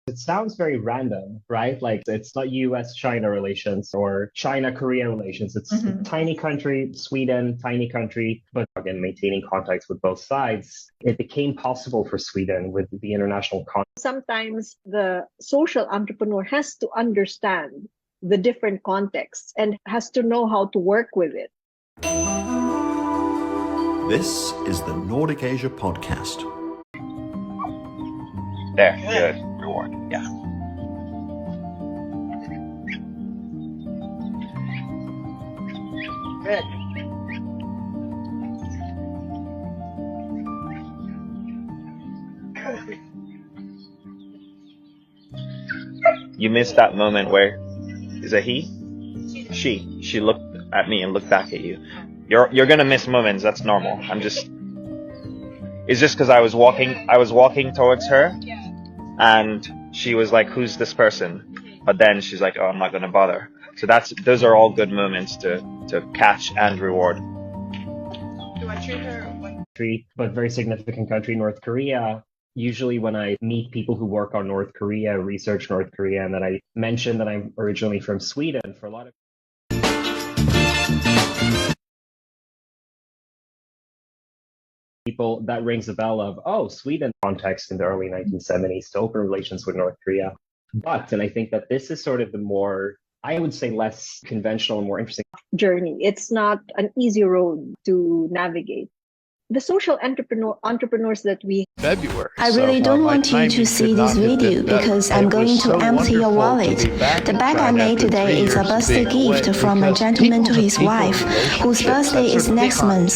It sounds very random, right? Like it's not US-China relations or China-Korea relations. It's a Mhm. tiny country, Sweden, tiny country, but again, maintaining contacts with both sides. It became possible for Sweden with the international Sometimes the social entrepreneur has to understand the different contexts and has to know how to work with it. This is the Nordic Asia Podcast. There, good reward. Yeah. Good. You missed that moment where, is it he? She looked at me and looked back at you. You're gonna miss moments. That's normal. It's just because I was walking towards her, and she was like, "Who's this person?" But then she's like, "Oh, I'm not gonna bother." So those are all good moments to catch and reward. Do I treat her country, but very significant country, North Korea? Usually when I meet people who work on North Korea, research North Korea, and then I mention that I'm originally from Sweden, for a lot of people, that rings a bell of, oh, Sweden context in the early 1970s to open relations with North Korea. And I think that this is sort of the more, I would say, less conventional and more interesting journey. It's not an easy road to navigate. The social entrepreneurs that we February. I really don't want you to see this video because I'm going to empty your wallet. The bag I made today is a birthday gift from a gentleman to his wife, whose birthday is next month.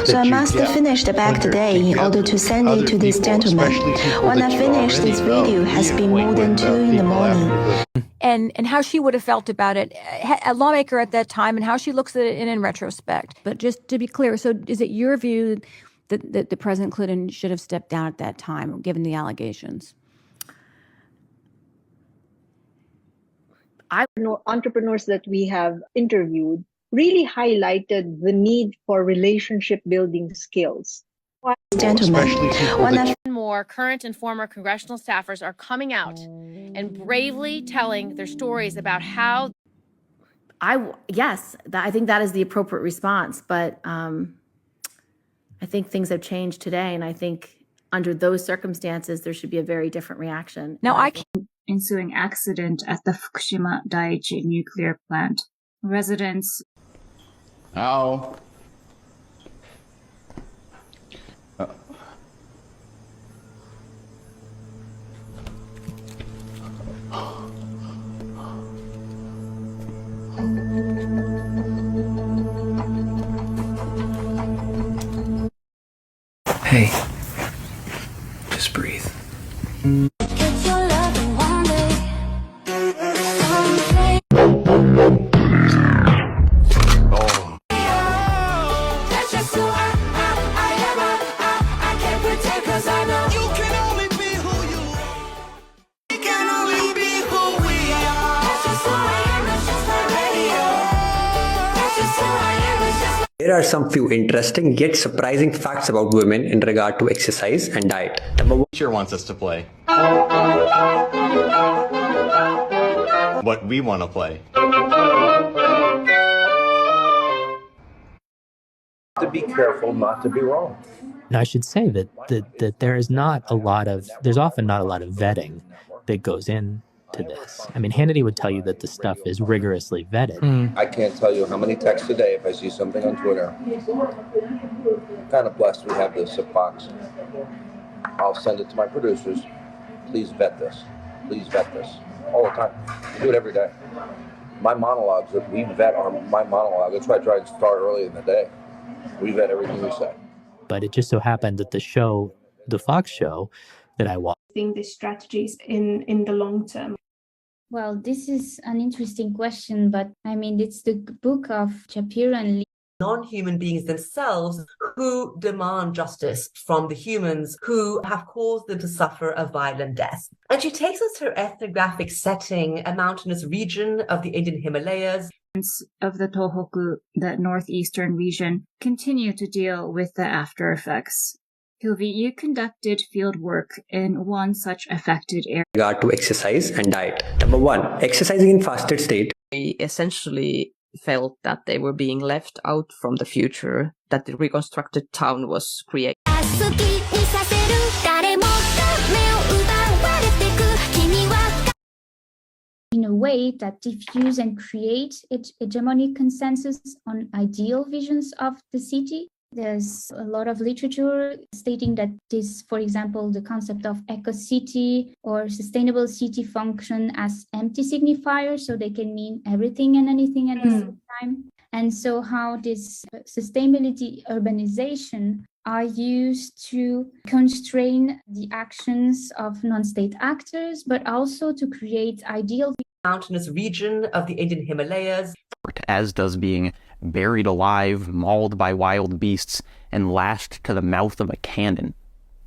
So I must finish the bag today in order to send it to this gentleman. When I finish this video, has been more than 2 in the morning. And how she would have felt about it, a lawmaker at that time, and how she looks at it in retrospect. But just to be clear, so is it your view that President Clinton should have stepped down at that time, given the allegations? Entrepreneurs that we have interviewed really highlighted the need for relationship building skills. Gentlemen, more current and former congressional staffers are coming out and bravely telling their stories about how. I think that is the appropriate response, but I think things have changed today, and I think under those circumstances there should be a very different reaction. Now, ensuing accident at the Fukushima Daiichi nuclear plant. Residents. Ow. Hey, just breathe. There are some few interesting yet surprising facts about women in regard to exercise and diet. Number one, teacher wants us to play what we want to play. To be careful not to be wrong. And I should say that there is not a lot of, there's often not a lot of vetting that goes in to this. I mean, Hannity would tell you that the stuff is rigorously vetted. I can't tell you how many texts a day if I see something on Twitter. Kind of blessed we have this box. I'll send it to my producers. Please vet this. Please vet this. All the time. We do it every day. My monologues, we vet my monologue. That's why I try to start early in the day. We vet everything we say. But it just so happened that the show, the Fox show that I watched, The strategies in the long term. Well, this is an interesting question, but I mean, it's the book of Shapiro and Lee. Non-human beings themselves who demand justice from the humans who have caused them to suffer a violent death. And she takes us to her ethnographic setting, a mountainous region of the Indian Himalayas. Of the Tohoku, the northeastern region, continue to deal with the after effects. Hilvi, you conducted field work in one such affected area. Regard to exercise and diet. Number 1, exercising in fasted state. They essentially felt that they were being left out from the future, that the reconstructed town was created. In a way that diffuse and create hegemonic consensus on ideal visions of the city. There's a lot of literature stating that this, for example, the concept of eco-city or sustainable city function as empty signifiers, so they can mean everything and anything at the same time. And so how this sustainability urbanization are used to constrain the actions of non-state actors, but also to create ideal mountainous region of the Indian Himalayas. As does being buried alive, mauled by wild beasts, and lashed to the mouth of a cannon.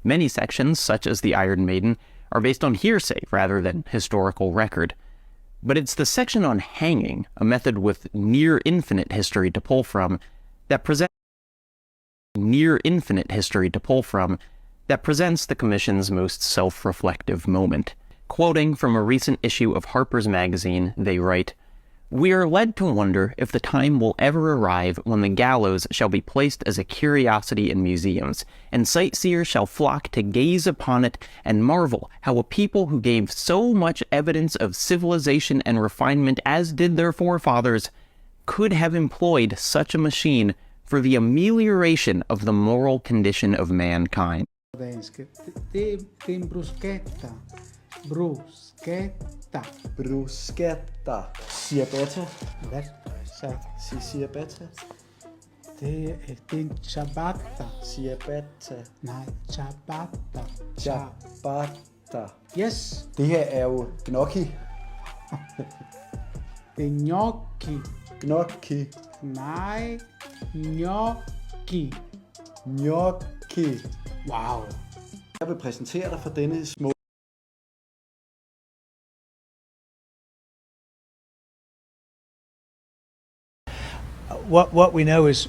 Many sections, such as the Iron Maiden, are based on hearsay rather than historical record. But it's the section on hanging, a method with near infinite history to pull from, that presents the Commission's most self-reflective moment. Quoting from a recent issue of Harper's Magazine, they write, "We are led to wonder if the time will ever arrive when the gallows shall be placed as a curiosity in museums, and sightseers shall flock to gaze upon it and marvel how a people who gave so much evidence of civilization and refinement as did their forefathers could have employed such a machine for the amelioration of the moral condition of mankind." Bruschetta. Ciabatta. Ciabatta. Det er ciabatta. Ciabatta. Nej, ciabatta. Ciabatta. Yes. Det her er jo gnocchi. Det er gnocchi. Gnocchi. Nej, gnocchi. Gnocchi. Wow. Jeg vil præsentere dig for denne små What we know is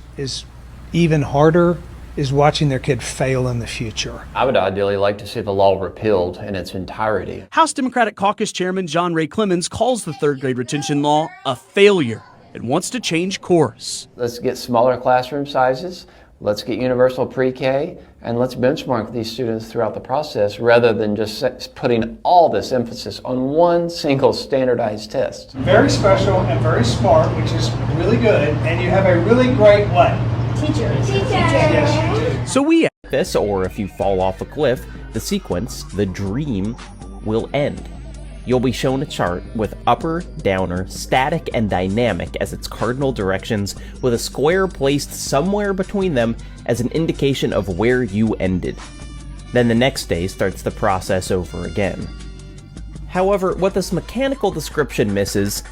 even harder is watching their kid fail in the future. I would ideally like to see the law repealed in its entirety. House Democratic Caucus Chairman John Ray Clemens calls the third grade retention law a failure and wants to change course. Let's get smaller classroom sizes, let's get universal pre-K, and let's benchmark these students throughout the process rather than just putting all this emphasis on one single standardized test. Very special and very smart, which is really good, and you have a really great what? Teacher. Yes, you do. So we this, or if you fall off a cliff, the sequence, the dream, will end. You'll be shown a chart with upper, downer, static, and dynamic as its cardinal directions, with a square placed somewhere between them as an indication of where you ended. Then the next day starts the process over again. However, what this mechanical description misses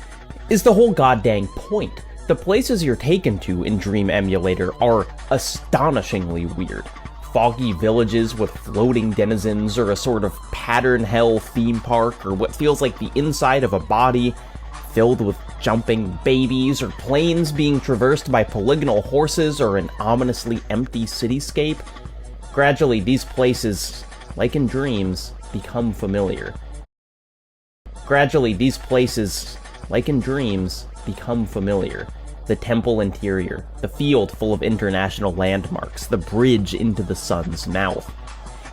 is the whole goddamn point. The places you're taken to in Dream Emulator are astonishingly weird. Foggy villages with floating denizens, or a sort of pattern hell theme park, or what feels like the inside of a body filled with jumping babies, or plains being traversed by polygonal horses, or an ominously empty cityscape. Gradually, these places, like in dreams, become familiar. The temple interior, the field full of international landmarks, the bridge into the sun's mouth.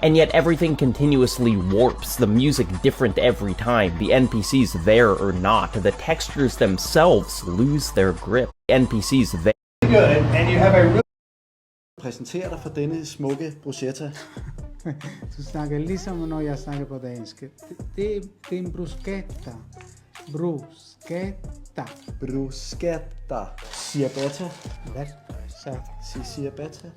And yet everything continuously warps, the music different every time, the NPCs there or not, the textures themselves lose their grip. NPCs there. Good, and you have a really præsentere dig for denne smukke bruschetta. Du snakker ligesom når jeg snakker på dansk. Det er en bruschetta. Bruschetta. Bruschetta. Ciabatta. Hvad? Ciabatta.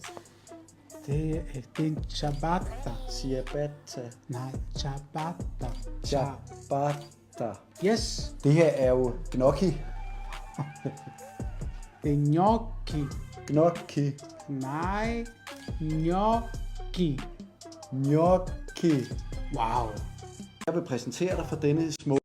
Det er en ciabatta. Ciabatta. Nej, ciabatta. Ciabatta. Yes. Det her er jo gnocchi. Det er gnocchi. Gnocchi. Nej, gnocchi. Gnocchi. Wow. Jeg vil præsentere dig for denne små